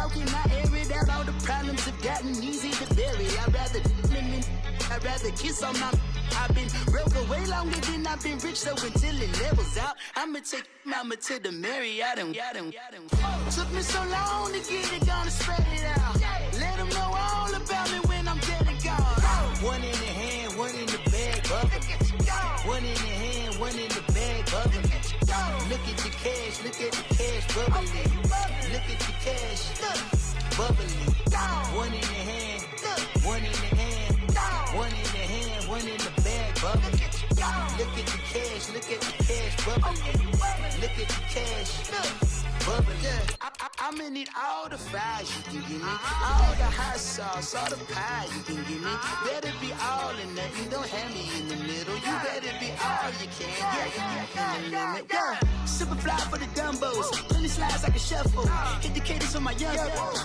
talking, I air it out. All the problems have gotten easy to bury. I'd rather kiss on my. I've been broke way longer than I've been rich, so until it levels out, I'ma take mama to the Marriott and took me so long to get it, gonna spread it out. Let them know all about me when I'm dead and gone. One in the hand, one in the bag, bubbling. One in the hand, one in the bag, bubbling. Look at the cash, look at the cash, bubbling. Look at the cash, bubbling. One in the hand, one in the hand, one in the hand, one in the bag, bubbling. Look at the cash, look at the cash, bubbling. Look at the cash, bubbling. I'm gonna need all the fries you can give me, all the hot sauce, all the pie you can give me. Better be all in nothing, don't have me in the middle. You better be all you can. Yeah. Super fly for the Dumbos, plenty slides like a shuffle. Hit the cadence on my young.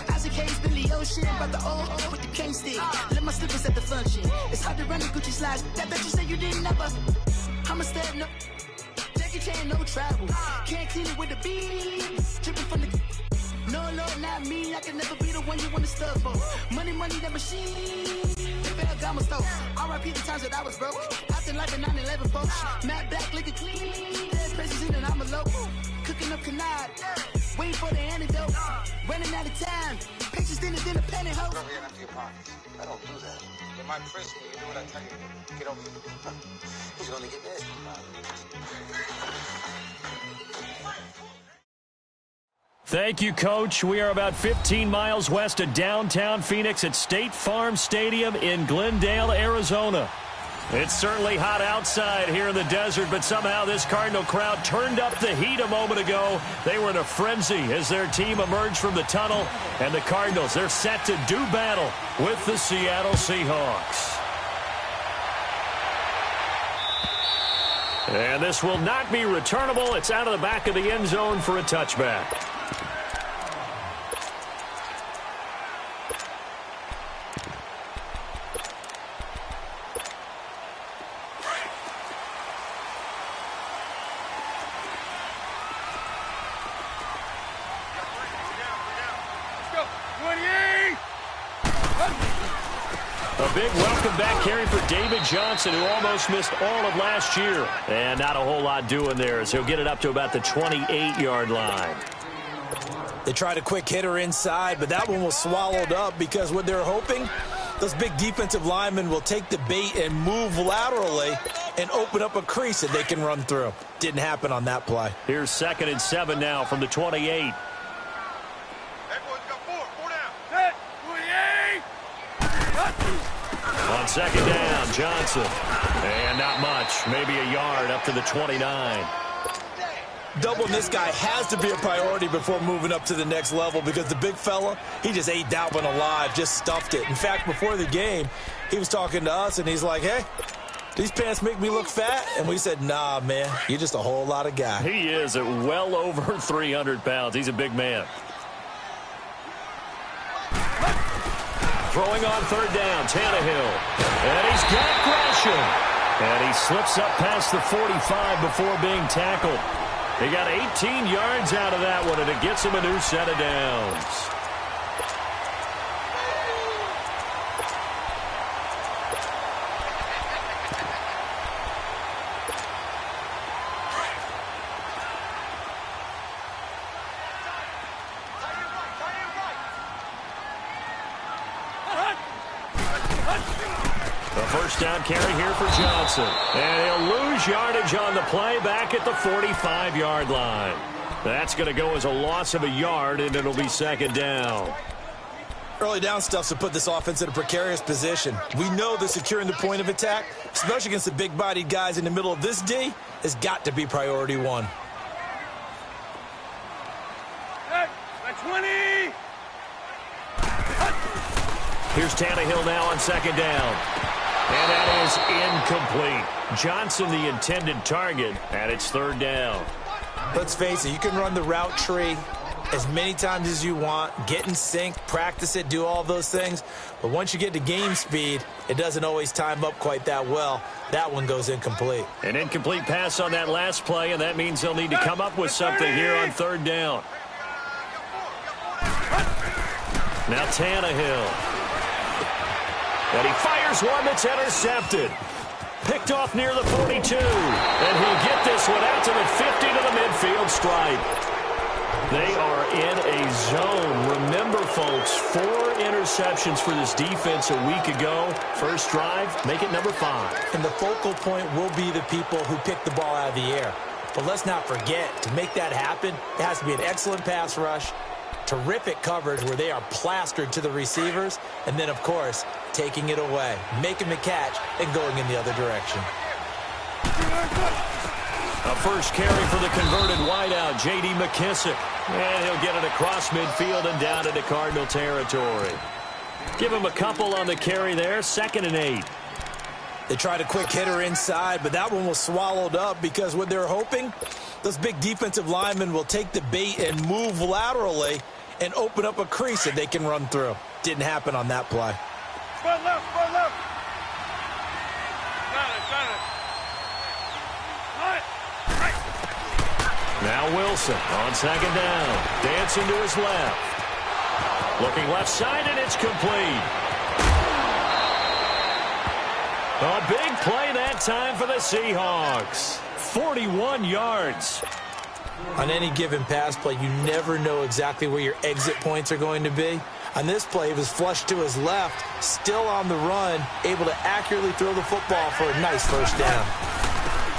Isaac Hayes, Billy Ocean, about the old with the cane stick. Let my slippers at the function. It's hard to run the Gucci slides. That bet you say you didn't never. I'm a step no. Jackie Chan, no travel. Can't clean it with the beat. Dripping from the. No, Lord, not me. I can never be the one you want to stuff for. Money, that machine. The Ferragamo stove. R.I.P. the times that I was broke. Acting like a 9/11 folks. Matte black, liquor clean. Dead president and I'm a local. Cooking up canard. Waiting for the antidote. Running out of time. Pictures thinner than a pantyhose. Over here in empty your pockets. I don't do that. In my prison, you do what I tell you to. Get over here. He's gonna get nasty. Thank you, Coach. We are about 15 miles west of downtown Phoenix at State Farm Stadium in Glendale, Arizona. It's certainly hot outside here in the desert, but somehow this Cardinal crowd turned up the heat a moment ago. They were in a frenzy as their team emerged from the tunnel, and the Cardinals, they're set to do battle with the Seattle Seahawks. And this will not be returnable. It's out of the back of the end zone for a touchback. A big welcome back carry for David Johnson, who almost missed all of last year. And not a whole lot doing there as he'll get it up to about the 28-yard line. They tried a quick hitter inside, but that one was swallowed up because what they're hoping, those big defensive linemen will take the bait and move laterally and open up a crease that they can run through. Didn't happen on that play. Here's 2nd and 7 now from the 28. On 2nd down, Johnson. And not much. Maybe a yard up to the 29. Doubling this guy has to be a priority before moving up to the next level because the big fella, he just ate that one alive, just stuffed it. In fact, before the game, he was talking to us, and he's like, hey, these pants make me look fat? And we said, nah, man, you're just a whole lot of guy. He is at well over 300 pounds. He's a big man. Throwing on 3rd down, Tannehill. And he's got Gresham. And he slips up past the 45 before being tackled. He got 18 yards out of that one, and it gets him a new set of downs. First down carry here for Johnson. And he'll lose yardage on the play back at the 45-yard line. That's going to go as a loss of a yard, and it'll be 2nd down. Early down stuff to put this offense in a precarious position. We know that securing the point of attack, especially against the big-bodied guys in the middle of this D, has got to be priority one. Hey, 20! Here's Tannehill now on 2nd down. And that is incomplete. Johnson, the intended target, and it's 3rd down. Let's face it, you can run the route tree as many times as you want, get in sync, practice it, do all those things. But once you get to game speed, it doesn't always time up quite that well. That one goes incomplete. An incomplete pass on that last play, and that means they'll need to come up with something here on 3rd down. Now Tannehill. And he fires one that's intercepted. Picked off near the 42. And he'll get this one out to the 50 to the midfield stripe. They are in a zone. Remember, folks, 4 interceptions for this defense a week ago. First drive, make it number 5. And the focal point will be the people who pick the ball out of the air. But let's not forget, to make that happen, it has to be an excellent pass rush, terrific coverage where they are plastered to the receivers, and then, of course, taking it away, making the catch, and going in the other direction. A first carry for the converted wideout, J.D. McKissick. And he'll get it across midfield and down into Cardinal territory. Give him a couple on the carry there, 2nd and 8. They tried a quick hitter inside, but that one was swallowed up because what they're hoping, those big defensive linemen will take the bait and move laterally and open up a crease that they can run through. Didn't happen on that play. Front left, front left. Got it, got it. Now Wilson on 2nd down. Dancing to his left. Looking left side, and it's complete. A big play that time for the Seahawks. 41 yards. On any given pass play, you never know exactly where your exit points are going to be. On this play, he was flushed to his left, still on the run, able to accurately throw the football for a nice first down.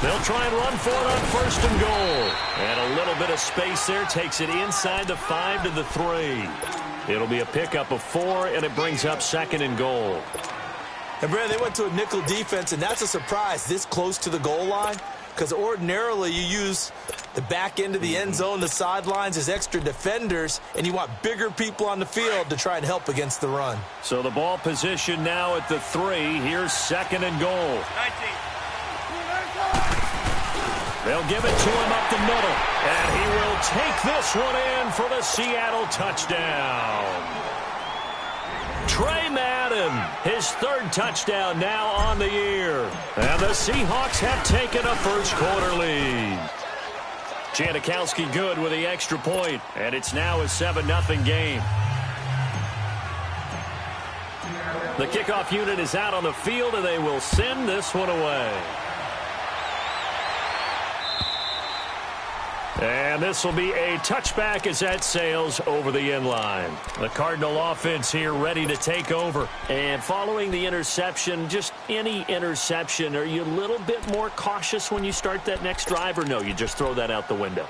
They'll try and run for it on 1st and goal. And a little bit of space there takes it inside the 5 to the 3. It'll be a pickup of 4, and it brings up 2nd and goal. And, Brad, they went to a nickel defense, and that's a surprise this close to the goal line because ordinarily you use the back end of the end zone, the sidelines as extra defenders, and you want bigger people on the field to try and help against the run. So the ball position now at the 3. Here's 2nd and goal. 19. They'll give it to him up the middle, and he will take this one in for the Seattle touchdown. Trey Madden, his 3rd touchdown now on the year. And the Seahawks have taken a first-quarter lead. Janikowski good with the extra point, and it's now a 7-0 game. The kickoff unit is out on the field, and they will send this one away. And this will be a touchback as that sails over the end line. The Cardinal offense here ready to take over. And following the interception, just any interception, are you a little bit more cautious when you start that next drive, or no, you just throw that out the window?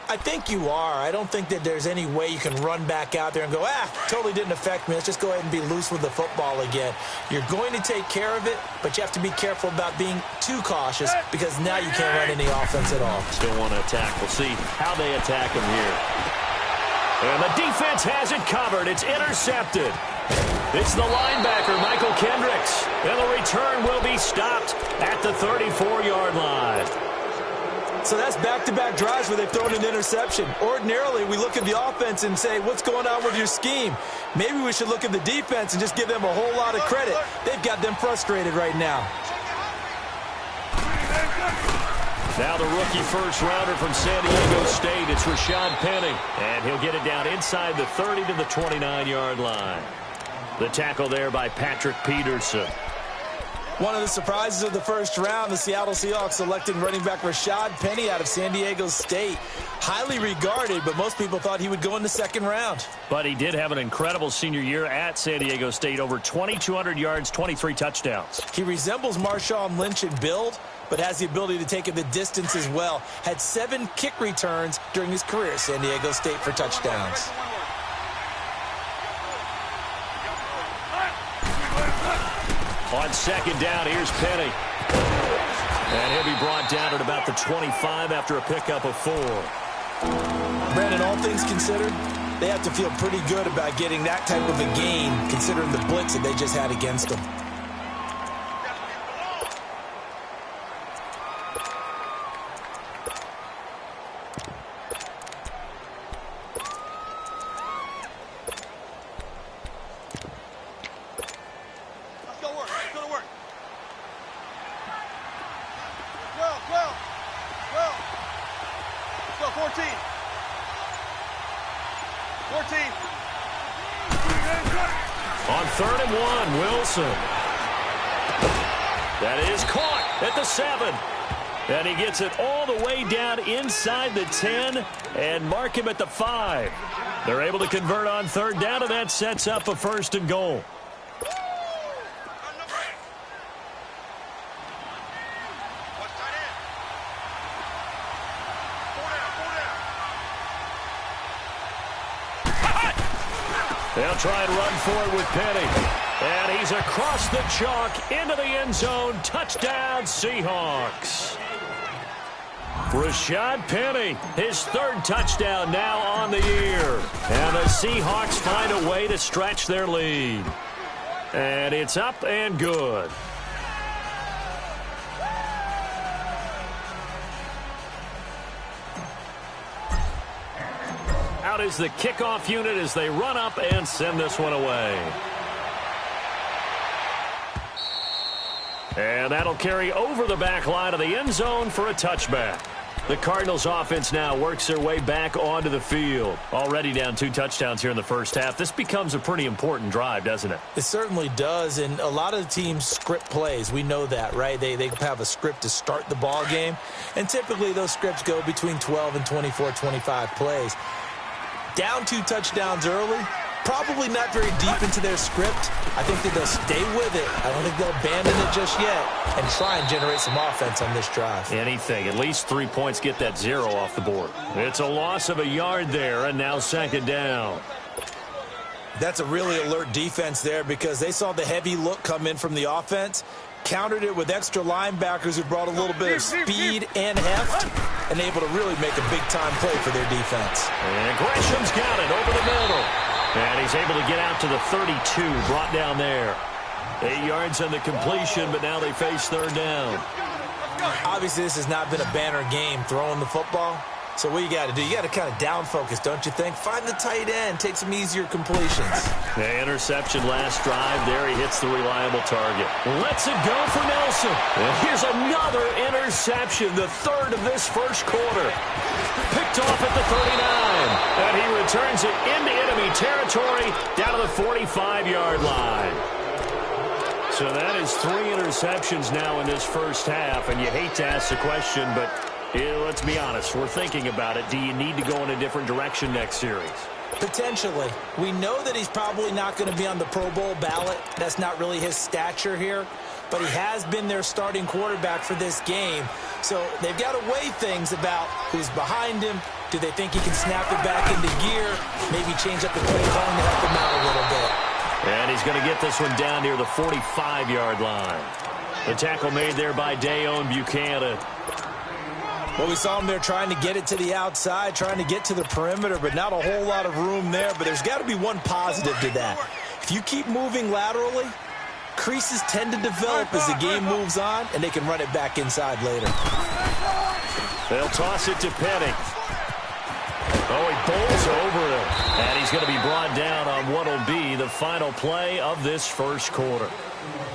I think you are. I don't think that there's any way you can run back out there and go, totally didn't affect me. Let's just go ahead and be loose with the football again. You're going to take care of it, but you have to be careful about being too cautious because now you can't run any offense at all. Still want to attack. We'll see how they attack him here. And the defense has it covered. It's intercepted. It's the linebacker, Michael Kendricks. And the return will be stopped at the 34-yard line. So that's back-to-back drives where they've thrown an interception. Ordinarily, we look at the offense and say, what's going on with your scheme? Maybe we should look at the defense and just give them a whole lot of credit. They've got them frustrated right now. Now the rookie first-rounder from San Diego State, it's Rashad Penny. And he'll get it down inside the 30 to the 29-yard line. The tackle there by Patrick Peterson. One of the surprises of the first round, the Seattle Seahawks selecting running back Rashad Penny out of San Diego State. Highly regarded, but most people thought he would go in the 2nd round. But he did have an incredible senior year at San Diego State. Over 2,200 yards, 23 touchdowns. He resembles Marshawn Lynch in build, but has the ability to take it the distance as well. Had 7 kick returns during his career at San Diego State for touchdowns. On 2nd down, here's Penny. And he'll be brought down at about the 25 after a pickup of 4. Brandon, all things considered, they have to feel pretty good about getting that type of a gain, considering the blitz that they just had against them. On 3rd and 1, Wilson. That is caught at the 7. And he gets it all the way down inside the 10 and mark him at the 5. They're able to convert on 3rd down, and that sets up a 1st and goal. They'll try and run forward with Penny. And he's across the chalk into the end zone. Touchdown, Seahawks. Rashad Penny, his 3rd touchdown now on the year. And the Seahawks find a way to stretch their lead. And it's up and good. Out is the kickoff unit as they run up and send this one away. And that'll carry over the back line of the end zone for a touchback. The Cardinals offense now works their way back onto the field. Already down 2 touchdowns here in the first half. This becomes a pretty important drive, doesn't it? It certainly does, and a lot of the teams script plays. We know that, right? They have a script to start the ball game, and typically those scripts go between 12 and 24, 25 plays. Down 2 touchdowns early, probably not very deep into their script. I think that they'll stay with it. I don't think they'll abandon it just yet and try and generate some offense on this drive. Anything. At least 3 points, get that 0 off the board. It's a loss of a yard there, and now 2nd down. That's a really alert defense there because they saw the heavy look come in from the offense, countered it with extra linebackers who brought a little bit of speed and heft, and able to really make a big-time play for their defense. And Gresham's got it over the middle. And he's able to get out to the 32, brought down there. 8 yards on the completion, but now they face 3rd down. Obviously, this has not been a banner game throwing the football. So what you got to do, you got to kind of down focus, don't you think? Find the tight end, take some easier completions. The interception last drive there. He hits the reliable target. Lets it go for Nelson. And here's another interception, the 3rd of this first quarter. Picked off at the 39. And he returns it into enemy territory down to the 45-yard line. So that is 3 interceptions now in this first half. And you hate to ask the question, but let's be honest, we're thinking about it. Do you need to go in a different direction next series? Potentially. We know that he's probably not going to be on the Pro Bowl ballot. That's not really his stature here. But he has been their starting quarterback for this game. So they've got to weigh things about who's behind him. Do they think he can snap it back into gear? Maybe change up the play calling to help him out a little bit. And he's going to get this one down near the 45-yard line. The tackle made there by Dayon Buchanan. Well, we saw him there trying to get it to the outside, trying to get to the perimeter, but not a whole lot of room there. But there's got to be one positive to that. If you keep moving laterally, creases tend to develop as the game moves on, and they can run it back inside later. They'll toss it to Penny. Oh, he bowls over it. And he's going to be brought down on what will be the final play of this first quarter.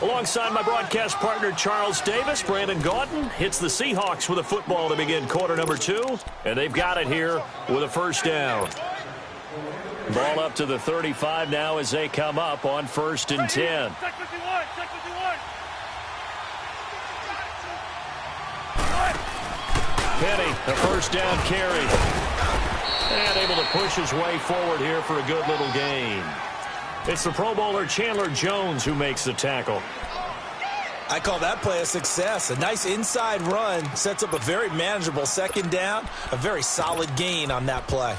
Alongside my broadcast partner, Charles Davis, Brandon Gaudin hits the Seahawks with a football to begin quarter number 2. And they've got it here with a 1st down. Ball up to the 35 now as they come up on 1st and 10. Penny, a 1st down carry. And able to push his way forward here for a good little gain. It's the Pro Bowler Chandler Jones who makes the tackle. I call that play a success. A nice inside run sets up a very manageable 2nd down. A very solid gain on that play.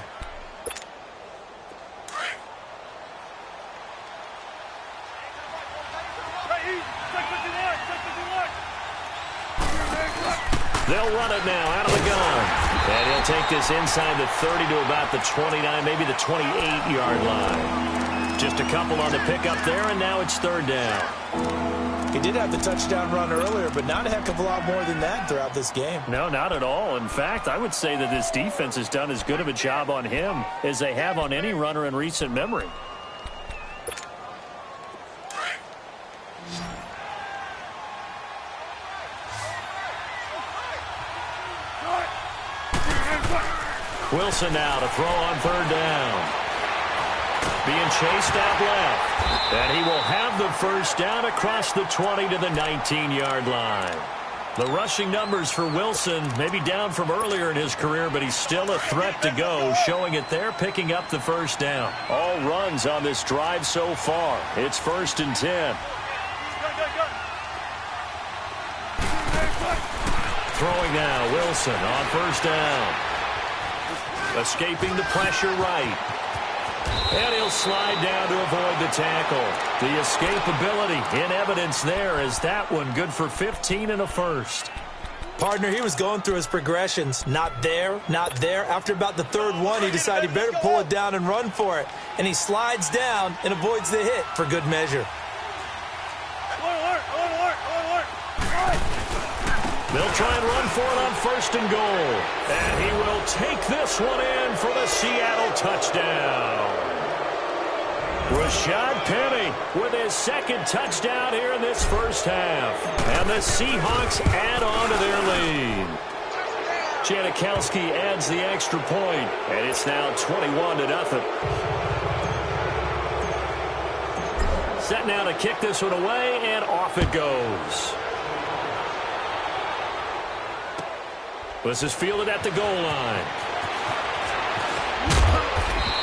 They'll run it now out of the gun. And he'll take this inside the 30 to about the 29, maybe the 28-yard line. Just a couple on the pickup there, and now it's 3rd down. He did have the touchdown run earlier, but not a heck of a lot more than that throughout this game. No, not at all. In fact, I would say that this defense has done as good of a job on him as they have on any runner in recent memory. Wilson now to throw on 3rd down. being chased out left. And he will have the first down across the 20 to the 19-yard line. The rushing numbers for Wilson may be down from earlier in his career, but he's still a threat to go, showing it there, picking up the first down. All runs on this drive so far. It's 1st and 10. Throwing now, Wilson on first down. Escaping the pressure right. And he'll slide down to avoid the tackle. The escapability in evidence there as that one good for 15 and a first. Partner, he was going through his progressions. Not there, not there. After about the third one, he decided he better pull it down and run for it. And he slides down and avoids the hit for good measure. They'll try and run for it on 1st and goal. And he will take this one in for the Seattle touchdown. Rashad Penny with his 2nd touchdown here in this first half. And the Seahawks add on to their lead. Janikowski adds the extra point, and it's now 21-0. Set now to kick this one away, and off it goes. This is fielded at the goal line.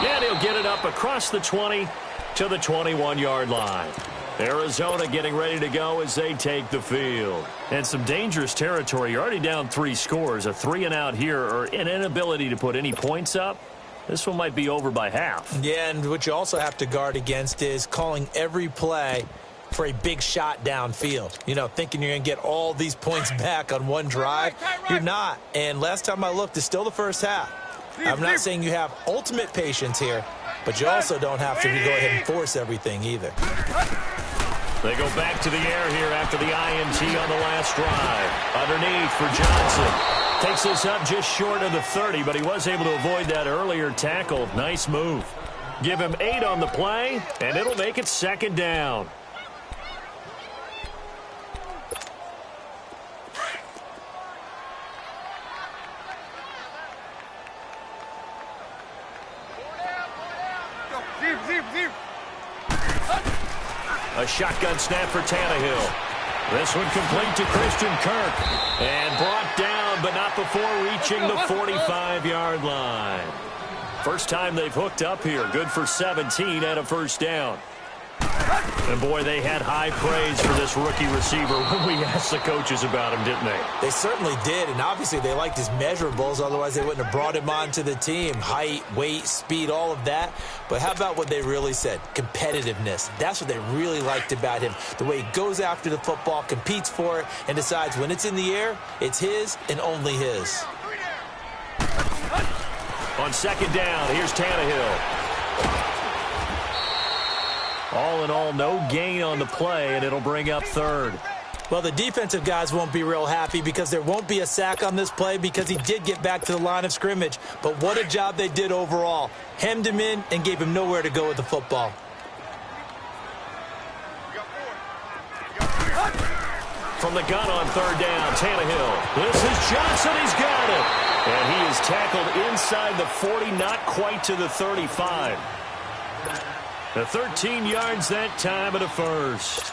And he'll get it up across the 20 to the 21-yard line. Arizona getting ready to go as they take the field. And some dangerous territory. You're already down 3 scores. A 3-and-out here or an inability to put any points up. This one might be over by half. Yeah, and what you also have to guard against is calling every play for a big shot downfield. You know, thinking you're going to get all these points back on one drive. You're not. And last time I looked, it's still the first half. I'm not saying you have ultimate patience here, but you also don't have to go ahead and force everything either. They go back to the air here after the INT on the last drive. Underneath for Johnson. Takes this up just short of the 30, but he was able to avoid that earlier tackle. Nice move. Give him 8 on the play, and it'll make it 2nd down. A shotgun snap for Tannehill. This one complete to Christian Kirk. And brought down, but not before reaching the 45-yard line. First time they've hooked up here. Good for 17 and a first down. And, boy, they had high praise for this rookie receiver when we asked the coaches about him, didn't they? They certainly did, and obviously they liked his measurables. Otherwise, they wouldn't have brought him onto the team. Height, weight, speed, all of that. But how about what they really said? Competitiveness. That's what they really liked about him. The way he goes after the football, competes for it, and decides when it's in the air, it's his and only his. On 2nd down, here's Tannehill. All in all, no gain on the play, and it'll bring up 3rd. Well, the defensive guys won't be real happy because there won't be a sack on this play because he did get back to the line of scrimmage. But what a job they did overall. Hemmed him in and gave him nowhere to go with the football. From the gun on 3rd down, Tannehill. This is Johnson. He's got it. And he is tackled inside the 40, not quite to the 35. The 13 yards that time at a first.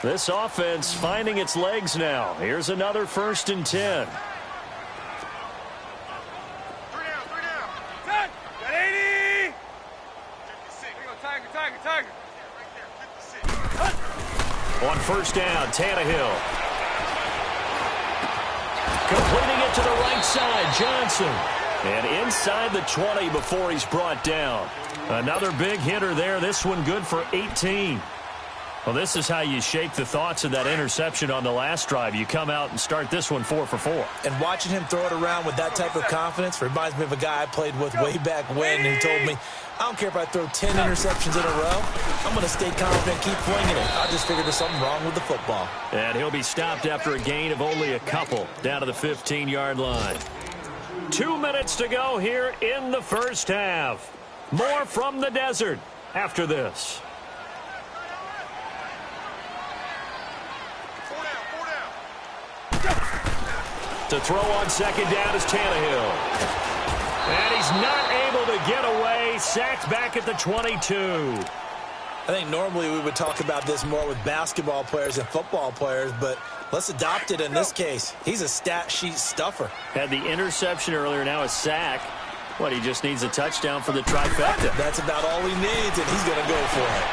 This offense finding its legs now. Here's another 1st and 10. 3 down. 10. Got 80. 56. Here you go, Tiger. On 1st down, Tannehill. Completing it to the right side, Johnson. And inside the 20 before he's brought down. Another big hitter there. This one good for 18. Well, this is how you shake the thoughts of that interception on the last drive. You come out and start this one 4 for 4. And watching him throw it around with that type of confidence reminds me of a guy I played with way back when who told me, I don't care if I throw 10 interceptions in a row. I'm going to stay confident, keep flinging it. I just figured there's something wrong with the football. And he'll be stopped after a gain of only a couple down to the 15-yard line. 2 minutes to go here in the first half. More from the desert after this. To throw on second down is Tannehill. And he's not able to get away. Sacked back at the 22. I think normally we would talk about this more with basketball players and football players, but let's adopt it in this case. He's a stat sheet stuffer. Had the interception earlier, now a sack. What, he just needs a touchdown for the trifecta. That's about all he needs, and he's going to go for it.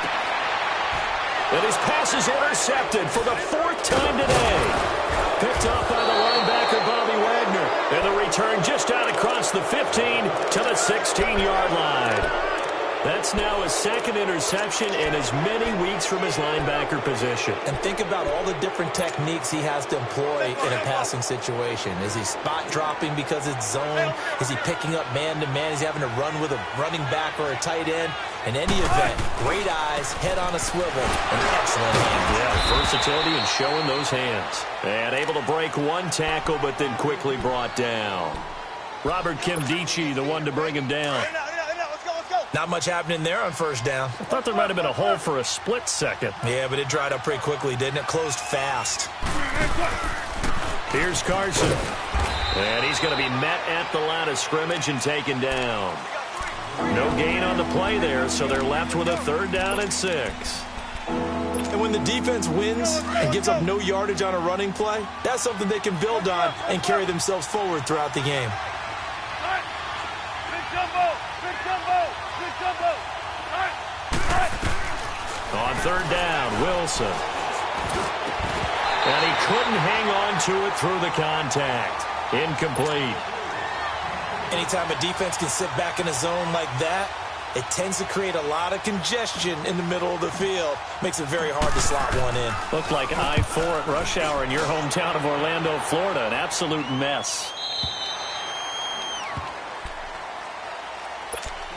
And his pass is intercepted for the 4th time today. Picked off by the linebacker, Bobby Wagner. And the return just out across the 15 to the 16-yard line. That's now his 2nd interception in as many weeks from his linebacker position. And think about all the different techniques he has to employ in a passing situation. Is he spot dropping because it's zone? Is he picking up man-to-man? Is he having to run with a running back or a tight end? In any event, great eyes, head on a swivel, and excellent hands. Yeah, versatility and showing those hands. And able to break one tackle, but then quickly brought down. Robert Kimdichie, the one to bring him down. Not much happening there on first down. I thought there might have been a hole for a split second. Yeah, but it dried up pretty quickly, didn't it? Closed fast. Here's Carson. And he's going to be met at the line of scrimmage and taken down. No gain on the play there, so they're left with a 3rd down and 6. And when the defense wins and gives up no yardage on a running play, that's something they can build on and carry themselves forward throughout the game. On 3rd down, Wilson. And he couldn't hang on to it through the contact. Incomplete. Anytime a defense can sit back in a zone like that, it tends to create a lot of congestion in the middle of the field. Makes it very hard to slot one in. Looked like I-4 at rush hour in your hometown of Orlando, Florida. An absolute mess.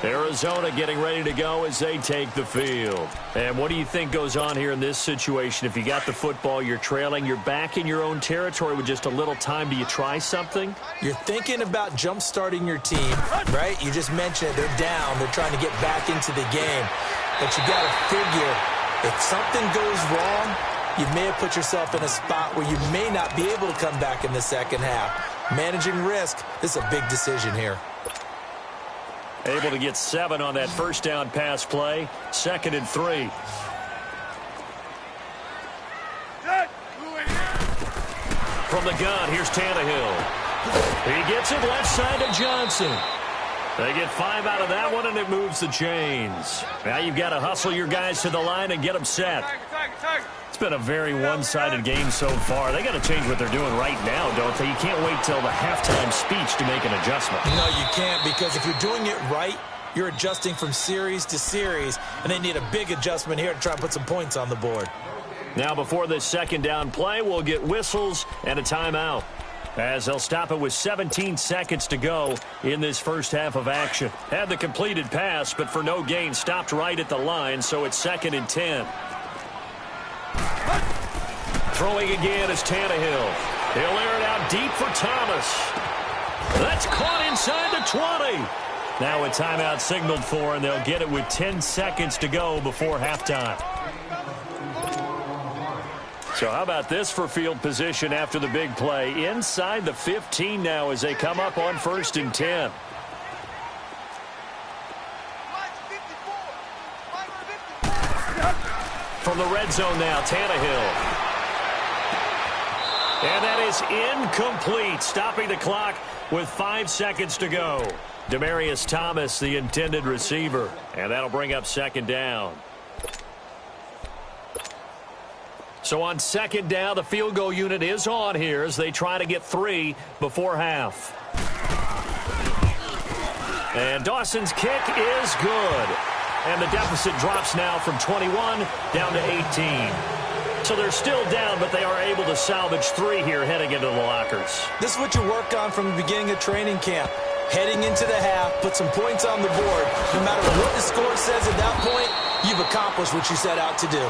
Arizona getting ready to go as they take the field. And what do you think goes on here in this situation? If you got the football, you're trailing, you're back in your own territory with just a little time. Do you try something? You're thinking about jump-starting your team, right? You just mentioned they're down. They're trying to get back into the game. But you got to figure, if something goes wrong, you may have put yourself in a spot where you may not be able to come back in the second half. Managing risk, this is a big decision here. Able to get 7 on that first down pass play. 2nd and 3. From the gun, here's Tannehill. He gets it left side to Johnson. They get 5 out of that one, and it moves the chains. Now you've got to hustle your guys to the line and get them set. It's been a very one-sided game so far. They got to change what they're doing right now, don't they? You can't wait till the halftime speech to make an adjustment. No, you can't, because if you're doing it right, you're adjusting from series to series, and they need a big adjustment here to try and put some points on the board. Now, before this 2nd down play, we'll get whistles and a timeout, as they'll stop it with 17 seconds to go in this first half of action. Had the completed pass, but for no gain, stopped right at the line, so it's 2nd and 10. Throwing again is Tannehill. He'll air it out deep for Thomas. That's caught inside the 20. Now a timeout signaled for, and they'll get it with 10 seconds to go before halftime. So how about this for field position after the big play? Inside the 15 now as they come up on 1st and 10. From the red zone now, Tannehill. And that is incomplete, stopping the clock with 5 seconds to go. Demaryius Thomas, the intended receiver, and that'll bring up 2nd down. So on 2nd down, the field goal unit is on here as they try to get 3 before half. And Dawson's kick is good. And the deficit drops now from 21 down to 18. So they're still down, but they are able to salvage 3 here heading into the lockers. This is what you worked on from the beginning of training camp. Heading into the half, put some points on the board. No matter what the score says at that point, you've accomplished what you set out to do.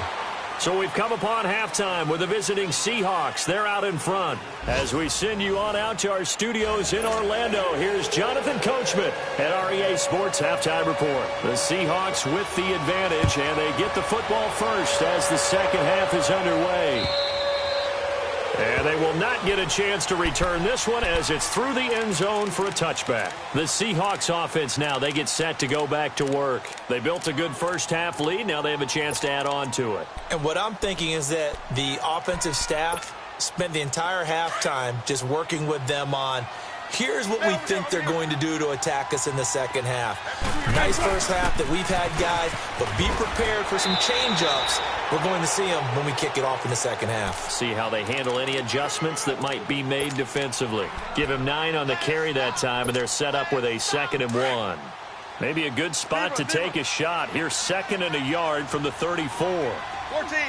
So we've come upon halftime with the visiting Seahawks. They're out in front. As we send you on out to our studios in Orlando, here's Jonathan Coachman at REA Sports Halftime Report. The Seahawks with the advantage, and they get the football first as the second half is underway. And they will not get a chance to return this one as it's through the end zone for a touchback. The Seahawks offense now, they get set to go back to work. They built a good first half lead. Now they have a chance to add on to it. And what I'm thinking is that the offensive staff spent the entire halftime just working with them on, here's what we think they're going to do to attack us in the second half. Nice first half that we've had, guys, but be prepared for some change-ups. We're going to see them when we kick it off in the second half. See how they handle any adjustments that might be made defensively. Give him 9 on the carry that time, and they're set up with a 2nd and 1. Maybe a good spot to take a shot. Here's 2nd and a yard from the 34. 14.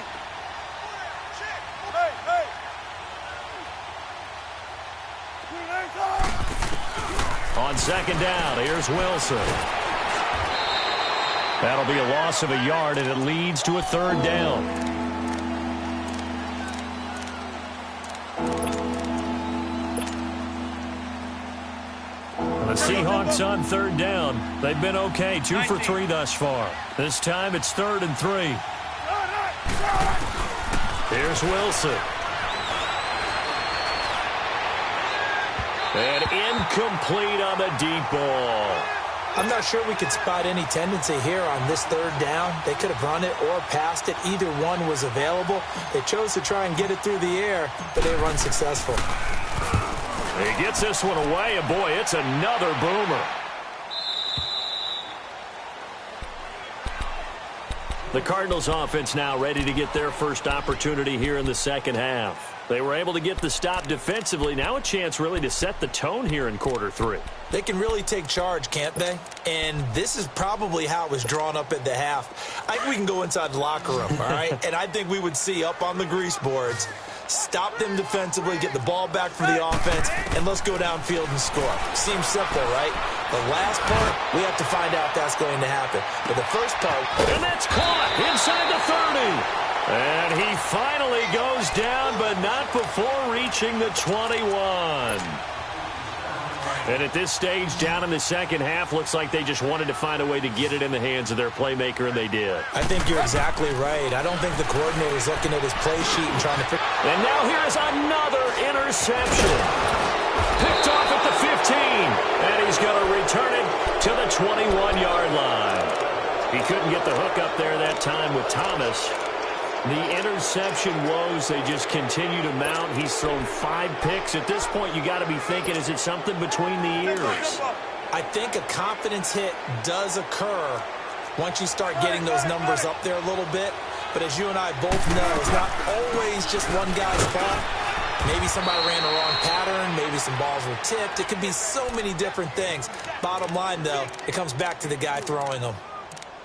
On 2nd down, here's Wilson. That'll be a loss of a yard, and it leads to a 3rd down. The Seahawks on 3rd down. They've been okay, 2 for 3 thus far. This time it's 3rd and 3. Here's Wilson. And incomplete on the deep ball. I'm not sure we could spot any tendency here on this 3rd down. They could have run it or passed it. Either one was available. They chose to try and get it through the air, but they were unsuccessful. He gets this one away, and boy, it's another boomer. The Cardinals offense now ready to get their first opportunity here in the second half. They were able to get the stop defensively. Now a chance really to set the tone here in quarter 3. They can really take charge, can't they? And this is probably how it was drawn up at the half. I think we can go inside the locker room, all right? And I think we would see up on the grease boards, stop them defensively, get the ball back for the offense, and let's go downfield and score. Seems simple, right? The last part, we have to find out if that's going to happen. But the first part... And that's caught inside the 30. And he finally goes down, but not before reaching the 21. And at this stage, down in the second half, looks like they just wanted to find a way to get it in the hands of their playmaker, and they did. I think you're exactly right. I don't think the coordinator is looking at his play sheet and trying to figure... And now here is another interception. Picked off at the 15, and he's going to return it to the 21-yard line. He couldn't get the hook up there that time with Thomas. The interception woes, they just continue to mount. He's thrown 5 picks. At this point, you got to be thinking, is it something between the ears? I think a confidence hit does occur once you start getting those numbers up there a little bit. But as you and I both know, it's not always just one guy's fault. Maybe somebody ran the wrong pattern. Maybe some balls were tipped. It could be so many different things. Bottom line, though, it comes back to the guy throwing them.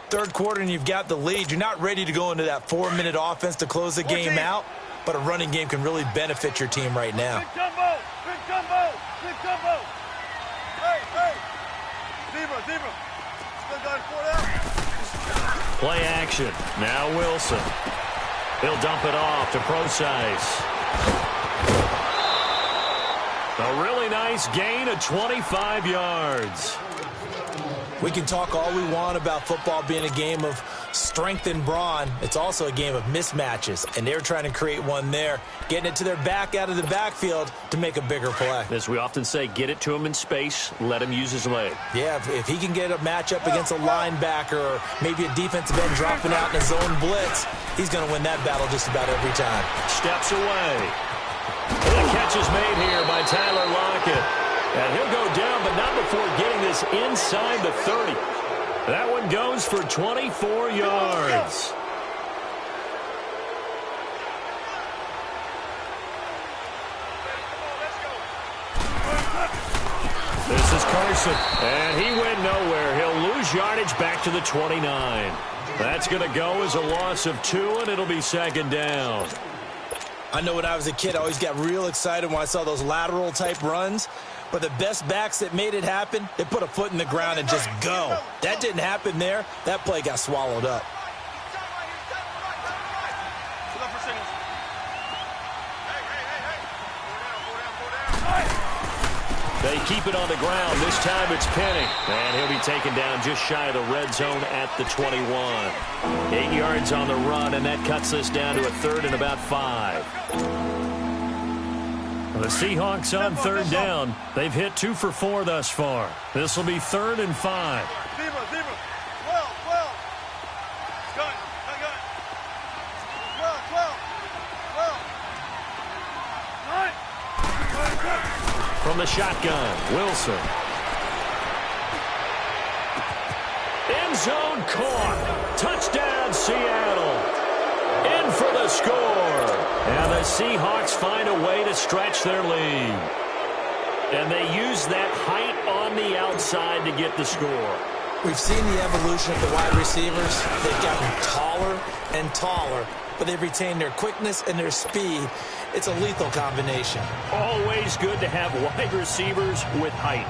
Third quarter and you've got the lead. You're not ready to go into that 4-minute offense to close the game out, but a running game can really benefit your team right now. Big jumbo! Big jumbo! Big jumbo! Hey, hey! Zebra! Still got 4 down. Play action. Now Wilson. He'll dump it off to Procise. A really nice gain of 25 yards. We can talk all we want about football being a game of strength and brawn. It's also a game of mismatches, and they're trying to create one there, getting it to their back out of the backfield to make a bigger play. As we often say, get it to him in space, let him use his leg. Yeah, if he can get a matchup against a linebacker or maybe a defensive end dropping out in a zone blitz, he's going to win that battle just about every time. Steps away. The catch is made here by Tyler Lockett. And he'll go down, but not before getting this inside the 30. That one goes for 24 yards. This is Carson, and he went nowhere. He'll lose yardage back to the 29. That's going to go as a loss of 2, and it'll be 2nd down. I know when I was a kid, I always got real excited when I saw those lateral-type runs. But the best backs that made it happen, they put a foot in the ground and just go. That didn't happen there. That play got swallowed up. They keep it on the ground. This time it's Penny. And he'll be taken down just shy of the red zone at the 21. 8 yards on the run, and that cuts this down to a 3rd and about 5. The Seahawks on third down. They've hit 2 for 4 thus far. This will be 3rd and 5. Zebra. 12. Gun. 12. 9. From the shotgun, Wilson. End zone caught. Touchdown, Seattle. In for the score. And the Seahawks find a way to stretch their lead. And they use that height on the outside to get the score. We've seen the evolution of the wide receivers. They've gotten taller and taller, but they've retained their quickness and their speed. It's a lethal combination. Always good to have wide receivers with height.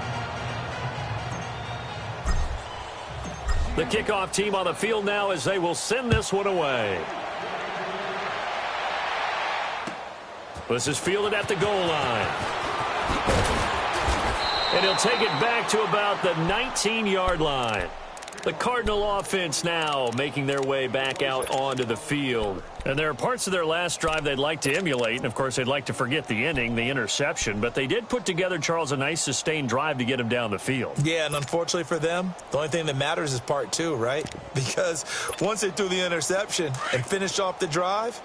The kickoff team on the field now as they will send this one away. This is fielded at the goal line. And he'll take it back to about the 19-yard line. The Cardinal offense now making their way back out onto the field. And there are parts of their last drive they'd like to emulate. And, of course, they'd like to forget the ending, the interception. But they did put together, Charles, a nice sustained drive to get him down the field. Yeah, and unfortunately for them, the only thing that matters is part 2, right? Because once they threw the interception and finished off the drive,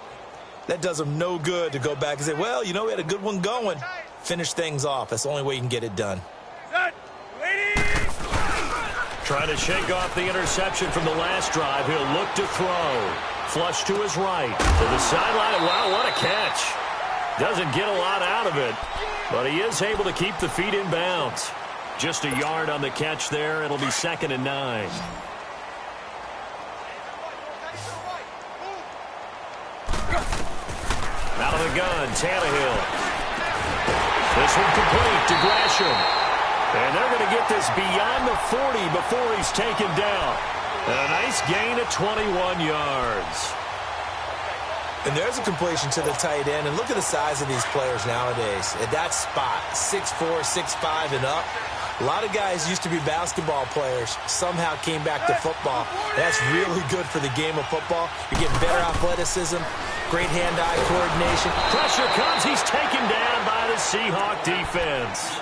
that does them no good to go back and say, well, you know, we had a good one going. Finish things off. That's the only way you can get it done. Trying to shake off the interception from the last drive. He'll look to throw. Flush to his right. To the sideline. Wow, what a catch. Doesn't get a lot out of it, but he is able to keep the feet in bounds. Just a yard on the catch there. It'll be 2nd and 9. Out of the gun, Tannehill. This one complete to Gresham. And they're going to get this beyond the 40 before he's taken down. And a nice gain of 21 yards. And there's a completion to the tight end. And look at the size of these players nowadays. At that spot, 6'4", 6'5", and up. A lot of guys used to be basketball players, somehow came back to football. That's really good for the game of football. You're getting better athleticism, great hand-eye coordination. Pressure comes. He's taken down by the Seahawk defense.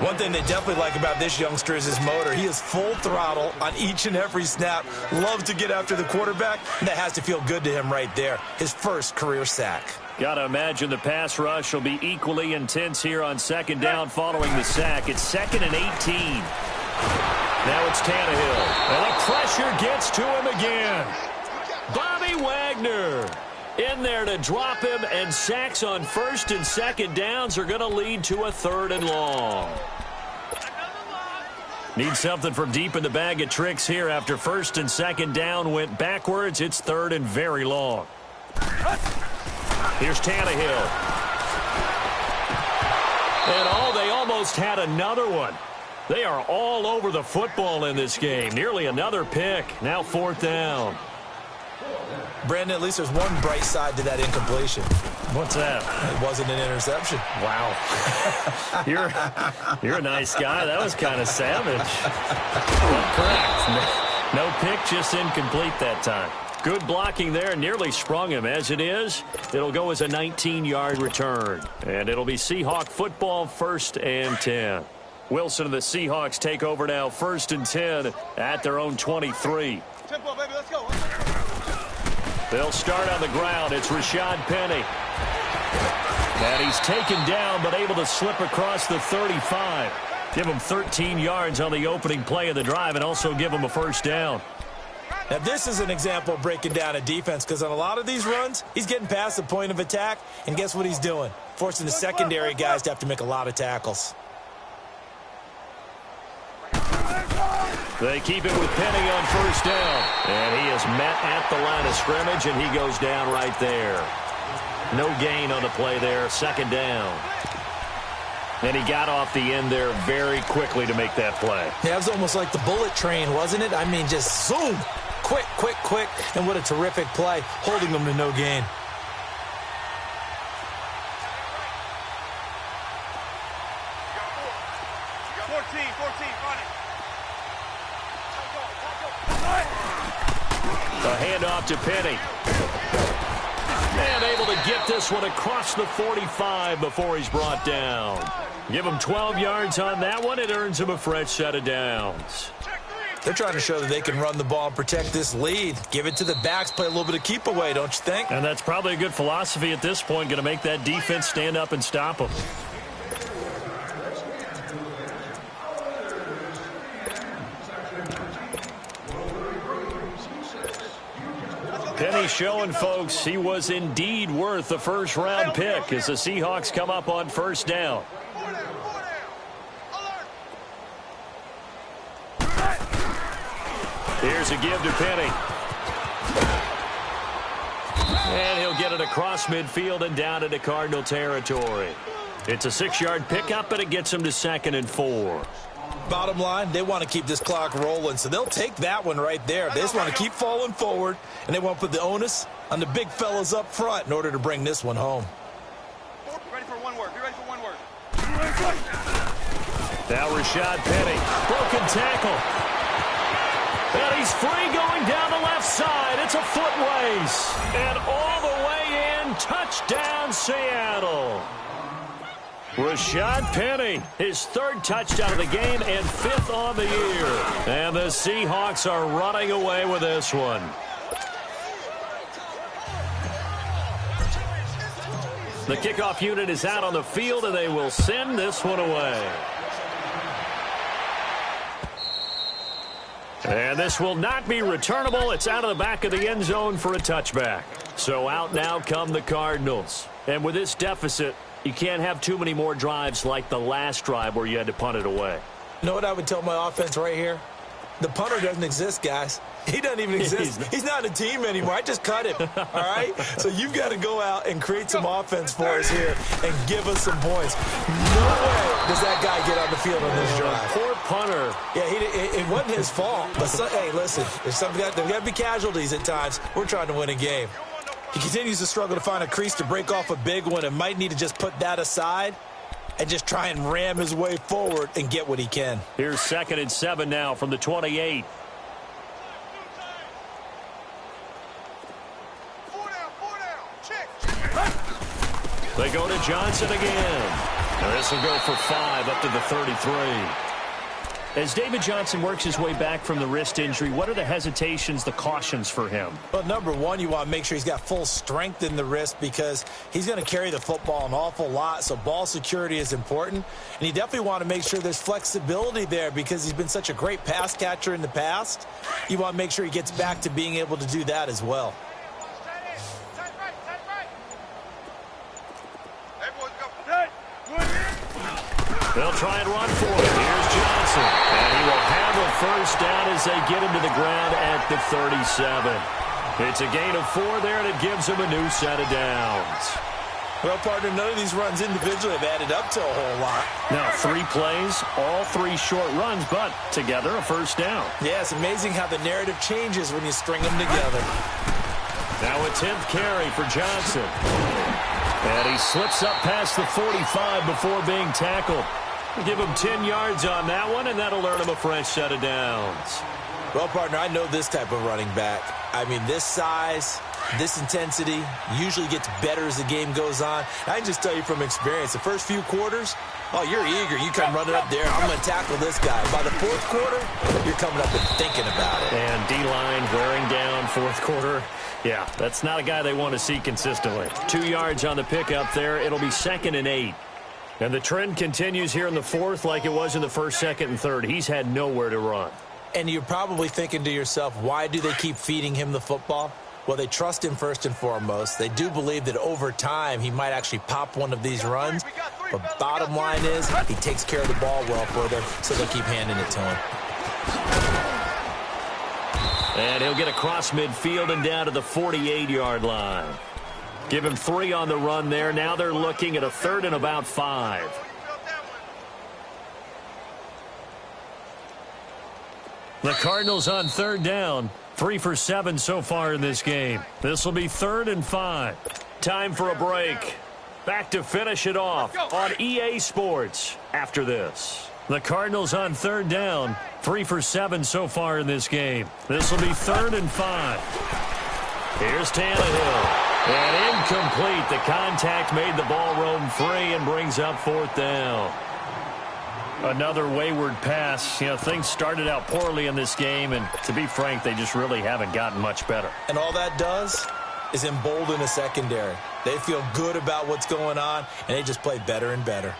One thing they definitely like about this youngster is his motor. He is full throttle on each and every snap. Loves to get after the quarterback, and that has to feel good to him right there. His first career sack. Got to imagine the pass rush will be equally intense here on 2nd down following the sack. It's 2nd and 18. Now it's Tannehill. And the pressure gets to him again. Bobby Wagner in there to drop him, and sacks on 1st and 2nd downs are going to lead to a 3rd and long. Need something from deep in the bag of tricks here after 1st and 2nd down went backwards. It's 3rd and very long. Here's Tannehill. And they almost had another one. They are all over the football in this game. Nearly another pick. Now 4th down. Brandon, at least there's one bright side to that incompletion. What's that? It wasn't an interception. Wow. You're a nice guy. That was kind of savage. Well, correct. No pick, just incomplete that time. Good blocking there. Nearly sprung him. As it is, it'll go as a 19-yard return. And it'll be Seahawk football, 1st and 10. Wilson and the Seahawks take over now, 1st and 10 at their own 23. Tempo, baby, let's go. They'll start on the ground. It's Rashad Penny. And he's taken down, but able to slip across the 35. Give him 13 yards on the opening play of the drive and also give him a 1st down. Now, this is an example of breaking down a defense, because on a lot of these runs, he's getting past the point of attack, and guess what he's doing? Forcing the secondary guys to have to make a lot of tackles. They keep it with Penny on 1st down. And he is met at the line of scrimmage, and he goes down right there. No gain on the play there, 2nd down. And he got off the end there very quickly to make that play. Yeah, it was almost like the bullet train, wasn't it? I mean, just zoom. Quick, quick, quick. And what a terrific play, holding them to no gain. A handoff to Penny. And able to get this one across the 45 before he's brought down. Give him 12 yards on that one. It earns him a fresh set of downs. They're trying to show that they can run the ball and protect this lead. Give it to the backs, play a little bit of keep away, don't you think? And that's probably a good philosophy at this point, going to make that defense stand up and stop them. Penny showing folks he was indeed worth the first-round pick as the Seahawks come up on first down. Here's a give to Penny. And he'll get it across midfield and down into Cardinal territory. It's a 6-yard pickup, but it gets him to 2nd and 4. Bottom line, they want to keep this clock rolling, so they'll take that one right there. They just want to keep falling forward, and they want to put the onus on the big fellas up front in order to bring this one home. Be ready for one word. Be ready for one word. Now Rashad Penny. Broken tackle. And he's free going down the left side. It's a foot race. And all the way in, touchdown Seattle. Rashad Penny, his 3rd touchdown of the game and 5th on the year. And the Seahawks are running away with this one. The kickoff unit is out on the field, and they will send this one away. And this will not be returnable. It's out of the back of the end zone for a touchback. So out now come the Cardinals. And with this deficit, you can't have too many more drives like the last drive where you had to punt it away. You know what I would tell my offense right here? The punter doesn't exist, guys. He doesn't even exist. He's not a team anymore. I just cut him, all right? So you've got to go out and create some offense for us here and give us some points. No way does that guy get on the field on this drive. Poor punter. Yeah, it wasn't his fault. But hey, listen, there's got to be casualties at times. We're trying to win a game. He continues to struggle to find a crease to break off a big one and might need to just put that aside and just try and ram his way forward and get what he can. Here's 2nd and 7 now from the 28. They go to Johnson again. Now this will go for 5 up to the 33. As David Johnson works his way back from the wrist injury, what are the hesitations, the cautions for him? Well, number one, you want to make sure he's got full strength in the wrist because he's going to carry the football an awful lot, so ball security is important. And you definitely want to make sure there's flexibility there because he's been such a great pass catcher in the past. You want to make sure he gets back to being able to do that as well. They'll try and run for it. Here's Johnson. And he will have a first down as they get him to the ground at the 37. It's a gain of 4 there, and it gives him a new set of downs. Well, partner, none of these runs individually have added up to a whole lot. Now, 3 plays, all 3 short runs, but together a first down. Yeah, it's amazing how the narrative changes when you string them together. Now a 10th carry for Johnson. And he slips up past the 45 before being tackled. Give him 10 yards on that one, and that'll earn him a fresh set of downs. Well, partner, I know this type of running back. I mean, this size, this intensity usually gets better as the game goes on. I can just tell you from experience, the first few quarters, oh, you're eager. You come running up there. I'm going to tackle this guy. By the 4th quarter, you're coming up and thinking about it. And D-line wearing down 4th quarter. Yeah, that's not a guy they want to see consistently. 2 yards on the pickup there. It'll be 2nd and 8. And the trend continues here in the 4th like it was in the 1st, 2nd, and 3rd. He's had nowhere to run. And you're probably thinking to yourself, why do they keep feeding him the football? Well, they trust him first and foremost. They do believe that over time he might actually pop one of these runs. But bottom line is he takes care of the ball well for them, so they keep handing it to him. And he'll get across midfield and down to the 48-yard line. Give him 3 on the run there. Now they're looking at a 3rd and about 5. The Cardinals on 3rd down. 3 for 7 so far in this game. This will be 3rd and 5. Time for a break. Back to finish it off on EA Sports after this. The Cardinals on 3rd down. 3 for 7 so far in this game. This will be 3rd and 5. Here's Tannehill. And incomplete. The contact made the ball roam free and brings up 4th down. Another wayward pass. You know, things started out poorly in this game, and to be frank, they just really haven't gotten much better. And all that does is embolden a secondary. They feel good about what's going on, and they just play better and better.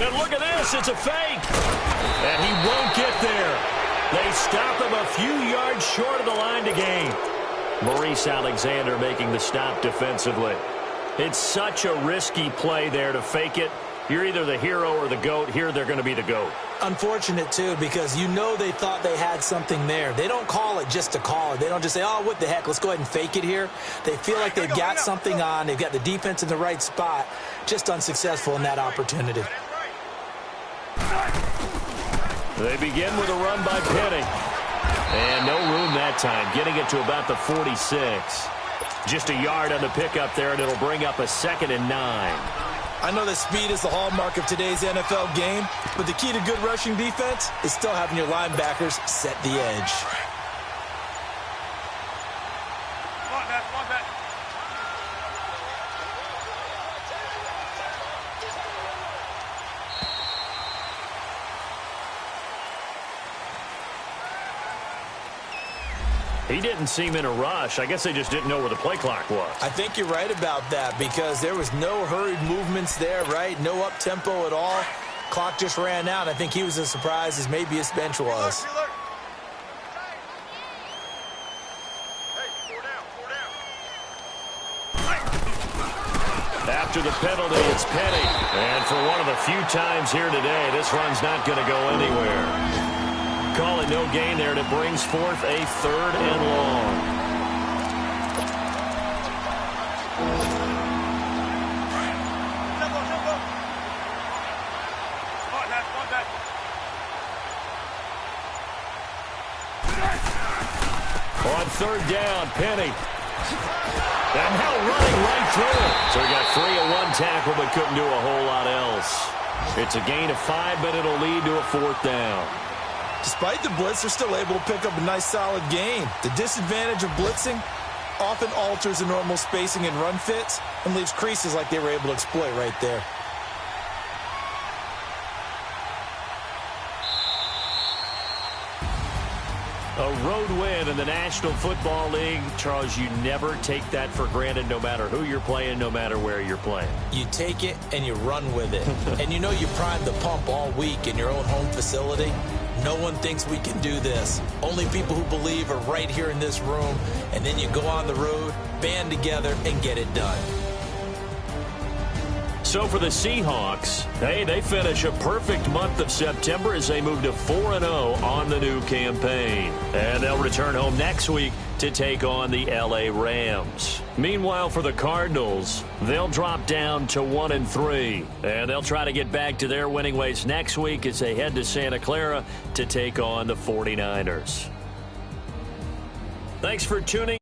And look at this. It's a fake. And he won't get there. They stop him a few yards short of the line to gain. Maurice Alexander making the stop defensively. It's such a risky play there to fake it. You're either the hero or the GOAT. Here they're going to be the GOAT. Unfortunate, too, because you know they thought they had something there. They don't call it just to call it. They don't just say, oh, what the heck, let's go ahead and fake it here. They feel like they've got something on. They've got the defense in the right spot. Just unsuccessful in that opportunity. They begin with a run by Penny. And no room that time, getting it to about the 46. Just a yard on the pickup there, and it'll bring up a 2nd and 9. I know that speed is the hallmark of today's NFL game, but the key to good rushing defense is still having your linebackers set the edge. Come on, Matt. Come on, Matt. He didn't seem in a rush. I guess they just didn't know where the play clock was. I think you're right about that because there was no hurried movements there, right? No up-tempo at all. Clock just ran out. I think he was as surprised as maybe his bench was. After the penalty, it's Penny. And for one of the few times here today, this run's not going to go anywhere. Call it no gain there, and it brings forth a 3rd and long. On 3rd down, Penny. And now running right through it. So he got 3 in 1 tackle, but couldn't do a whole lot else. It's a gain of 5, but it'll lead to a 4th down. Despite the blitz, they're still able to pick up a nice solid gain. The disadvantage of blitzing often alters the normal spacing and run fits and leaves creases like they were able to exploit right there. A road win in the National Football League. Charles, you never take that for granted no matter who you're playing, no matter where you're playing. You take it and you run with it. And you know you primed the pump all week in your own home facility. No one thinks we can do this. Only people who believe are right here in this room. And then you go on the road, band together, and get it done. So for the Seahawks, hey, they finish a perfect month of September as they move to 4-0 on the new campaign. And they'll return home next week to take on the LA Rams. Meanwhile, for the Cardinals, they'll drop down to 1-3. And they'll try to get back to their winning ways next week as they head to Santa Clara to take on the 49ers. Thanks for tuning